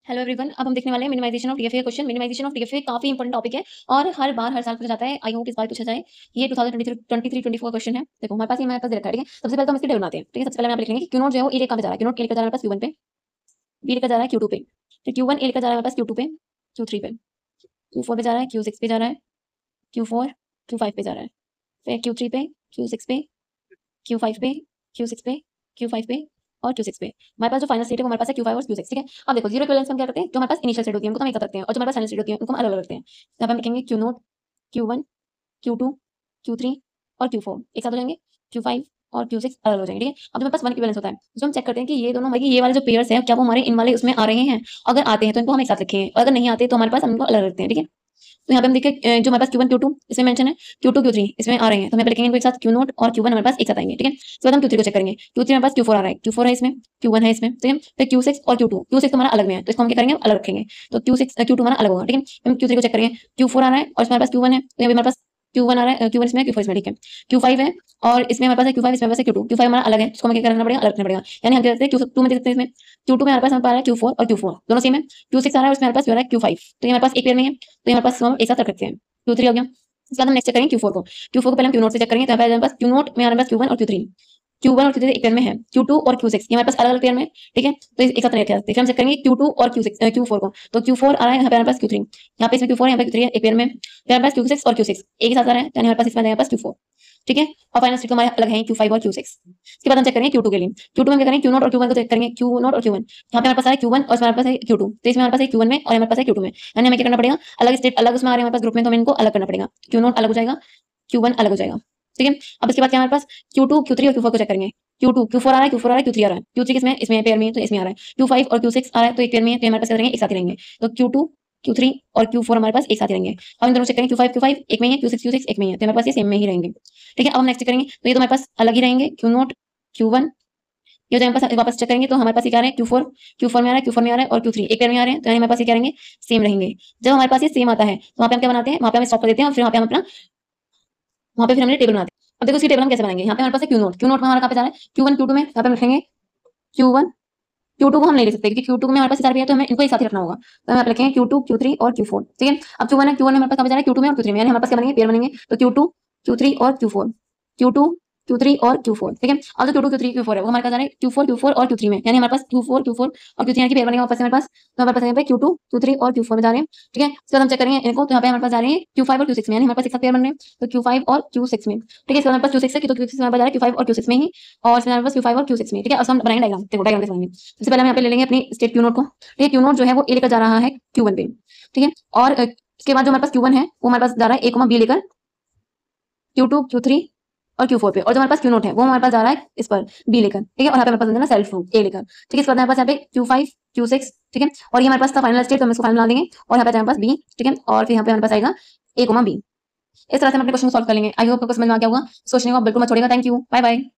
Hello everyone, अब हम देखने वाले हैं minimization of DFA question. Minimization of DFA काफी इंपॉर्टेंट टॉपिक है और हर बार हर साल पूछा जाता है। आई होप इस बार पूछा जाए। ये 2023-24 का क्वेश्चन है। देखो हमारे पास ये हमारे पास दे रखा है, ठीक है। सबसे पहले तो हम इसकी टेबल बनाते हैं, ठीक है। सबसे पहले हम यहाँ पे लिख लेंगे क्यू नोट जो है वो ए लेकर कहाँ पे जा रहा है। क्यू नोट ए लेकर जा रहा है हमारे पास Q1 पे, बी लेकर जा रहा है Q2 पे, फिर Q1 ए लेकर जा रहा है हमारे पास Q2 पे, Q3 पे, Q4 पे जा रहा है, Q6 पे जा रहा है, Q4 Q5 पे जा रहा है, फिर Q3 पे, Q6 पे, Q5 पे, Q6 पे, Q5 पे और Q6 पे। हमारे पास जो फाइनल स्टेट है वो हमारे पास है Q5 और Q6, ठीक है। अब देखो जीरो इक्विवेलेंस हम क्या करते हैं, जो हमारे पास इनिशियल स्टेट होती है उनको तो हम एक साथ रखते हैं और जो हमारे पास फाइनल स्टेट होती है उनको हम अलग-अलग रखते हैं। यहाँ पे हम लिखेंगे Q note, Q1, Q2, Q3 और Q4 एक साथ हो जाएंगे, Q5 और Q6 अलग हो जाएंगे, ठीक है। अब हमारे पास वन इक्विवेलेंस होता है, जो हम चेक करते हैं कि ये दोनों ये वाले जो पेयर्स है क्या वो हमारे इन वाले उसमें आ रहे हैं। अगर आते हैं तो इनको हम एक साथ लिखेंगे और अगर नहीं आते तो हमारे पास हम इनको अलग रखते हैं, ठीक है। तो यहाँ पे हम देखिए जो हमारे पास Q1 Q2 इसमें मेंशन है, Q2 Q3 इसमें आ रहे हैं, तो हम यहाँ पे लिखेंगे इनको एक साथ Q नोट और Q1 हमारे पास एक साथ आएंगे, ठीक है। उसके बाद हम Q3 को चेक करेंगे। Q3 हमारे पास Q4 आ रहा है, Q4 है इसमें, Q1 है इसमें, ठीक है। फिर Q6 और Q2, Q6 तो हमारा अलग में है तो इसको हम क्या करेंगे अलग रखेंगे। तो Q6 Q2 हमारा अलग होगा, ठीक है। हम Q3 को चेक करेंगे, Q4 आ रहा है और इसमें हमारे पास Q1 है, तो यहाँ पे हमारे पास Q1 आ रहा है, Q1 इसमें Q4 इसमें, ठीक है। Q5 है और इसमें हमारे पास है Q5 इसमें हमारे पास है Q2, Q5 हमारा अलग है, इसको हमें क्या करना पड़ेगा अलग रखना पड़ेगा। यानी हम क्या करते हैं Q2 में देख सकते हैं, इसमें Q2 में हमारे पास आ रहा है Q4 और Q4 दोनों सेम है। Q6 आ रहा है उसमें हमारे पास आ रहा है Q5, तो ये हमारे पास एक पेयर में है, तो ये हमारे पास हम एक साथ रख सकते हैं। Q3 हो गया। इसके बाद हम नेक्स्ट चेक करेंगे Q4 को। Q4 को पहले हम Q नोट से चेक करेंगे, तो यहाँ पे हमारे पास Q नोट में हमारे पास Q1 और Q3, Q1 और Q3 एक पेयर में है, Q2 और Q6 ये हमारे पास अलग-अलग पेयर में, ठीक है। तो एक साथ नहीं रखे जाते। फिर हम चेक करेंगे Q2 और Q4 को, तो Q4 आ रहा है यहाँ पे हमारे पास Q3, यहाँ पे इसमें Q4 है, यहाँ पे Q3 है एक पेयर में, फिर हमारे पास Q6 और Q6 एक ही साथ आ रहा है, यानी हमारे पास इसमें हमारे पास Q4, ठीक है। और फाइनल स्टेट हमारे अलग है Q5 और Q6। इसके बाद हम चेक करेंगे Q2 के लिए। Q2 में हम क्या करेंगे Q नोट और Q1 को चेक करेंगे, Q नोट और Q1 यहाँ पे हमारे पास है Q1 और इसमें हमारे पास है Q2, तो इसमें हमारे पास है Q1 में और हमारे पास है Q2 में, यानी हमें क्या करना पड़ेगा अलग स्टेट अलग उसमें आ रहे हैं हमारे पास ग्रुप में, तो हमें इनको अलग करना पड़ेगा। Q नोट अलग हो जाएगा, Q1 अलग हो जाएगा, ठीक है। अब इसके बाद क्या हमारे पास Q2 Q3 और Q4 को चेक करेंगे। Q2 Q4 आ रहा है, Q4 आ रहा है, Q3 आ रहा है, Q3 किसमें इसमें पेयर में है तो इसमें आ रहा है, Q5 और Q6 आ रहा है तो एक पेयर में है, तो हमारे पास क्या करेंगे एक साथ ही रहेंगे। तो Q2 Q3 और Q4 हमारे पास एक साथ ही रहेंगे। अब इन दोनों चेक करेंगे Q5 एक में ही है, Q6 एक में ही है, तो हमारे पास ये सेम में ही रहेंगे, ठीक है। अब हम नेक्स्ट करेंगे तो ये तो हमारे पास अलग ही रहेंगे, Q नोट Q1, ये जो हमारे पास वापस चेक करेंगे तो हमारे पास ये क्या आ रहा है Q4 में आ रहा है, Q4 में आ रहा है और Q3 एक पेयर में आ रहे हैं, तो यानी हमारे पास ये क्या रहेंगे सेम रहेंगे। जब हमारे पास ये सेम आता है तो वहाँ पे हम क्या बनाते हैं, वहाँ पे हम स्टॉप कर देते हैं और फिर वहाँ पे हम अपना वहाँ पे फिर हमने टेबल बनाते हैं। अब देखो इसकी टेबल हम कैसे बनाएंगे। यहाँ पे हमारे पास है Q नोट में हमारा कहाँ पे जा रहा है Q1 Q2 में, यहाँ पे हम लिखेंगे Q1 Q2 को हम नहीं ले सकते क्योंकि Q2 में हमारे पास सारे भी है तो हमें इनको एक साथ ही रखना होगा, तो हम यहाँ पे लिखेंगे Q2 Q3 और Q4, ठीक है। अब Q1 है, Q1 में हमारे पास कहाँ पे जा रहा है Q2 में और Q3 में, यानी हमारे पास क्या बनेंगे पेयर बनेंगे, तो Q2 Q3 और Q4, Q2 Q3 और Q4, ठीक है। अब जो Q2 Q3 Q4 है वो हमारे पास जा रहा है Q4 और Q3 में, यानी हमारे पास Q4 और Q3 यानी कि पेयर बनेगा वापस से हमारे पास, तो हमारे पास यहाँ पे Q2 Q3 और Q4 में जा रहे हैं, ठीक है। इसके बाद हम चेक करेंगे इनको, तो यहाँ पे हमारे पास जा रहे हैं Q5 और Q6 में, यानी हमारे पास एक साथ पेयर बन रहे हैं, तो Q5 और Q6 में, ठीक है। इसके बाद हमारे पास Q6 है, तो Q6 में हमारे पास जा रहा है Q5 और Q6 में ही, और इसमें हमारे पास Q5 और Q6 में, ठीक है। अब हम बनाएंगे डायग्राम, देखो डायग्राम कैसे बनाएंगे। सबसे पहले हम यहाँ पे ले लेंगे अपनी स्टेट Q नोट को, ठीक है। Q नोट जो है वो ए लेकर जा रहा है Q1 पे, ठीक है। और इसके बाद जो हमारे पास Q1 है वो हमारे पास जा रहा है A, B लेकर Q2 Q3 और Q4 पे, और जो हमारे पास Q नोट है वो हमारे पास जा रहा है इस पर B लेकर, ठीक है। और यहाँ पे हमारे पास है ना सेल्फ रूट A लेकर, ठीक है। इसके बाद हमारे पास यहाँ पे Q5 Q6, ठीक है। और ये हमारे पास था फाइनल स्टेट, तो हम इसको फाइनल बना देंगे और यहाँ पे हमारे पास B, ठीक है। और फिर यहाँ पे हमारे पास आएगा A, B। इस तरह से हम अपने क्वेश्चन को सॉल्व कर लेंगे। आई होप आपको समझ में आ गया होगा। सोचने को बिल्कुल मत छोड़िएगा। Thank you, bye bye.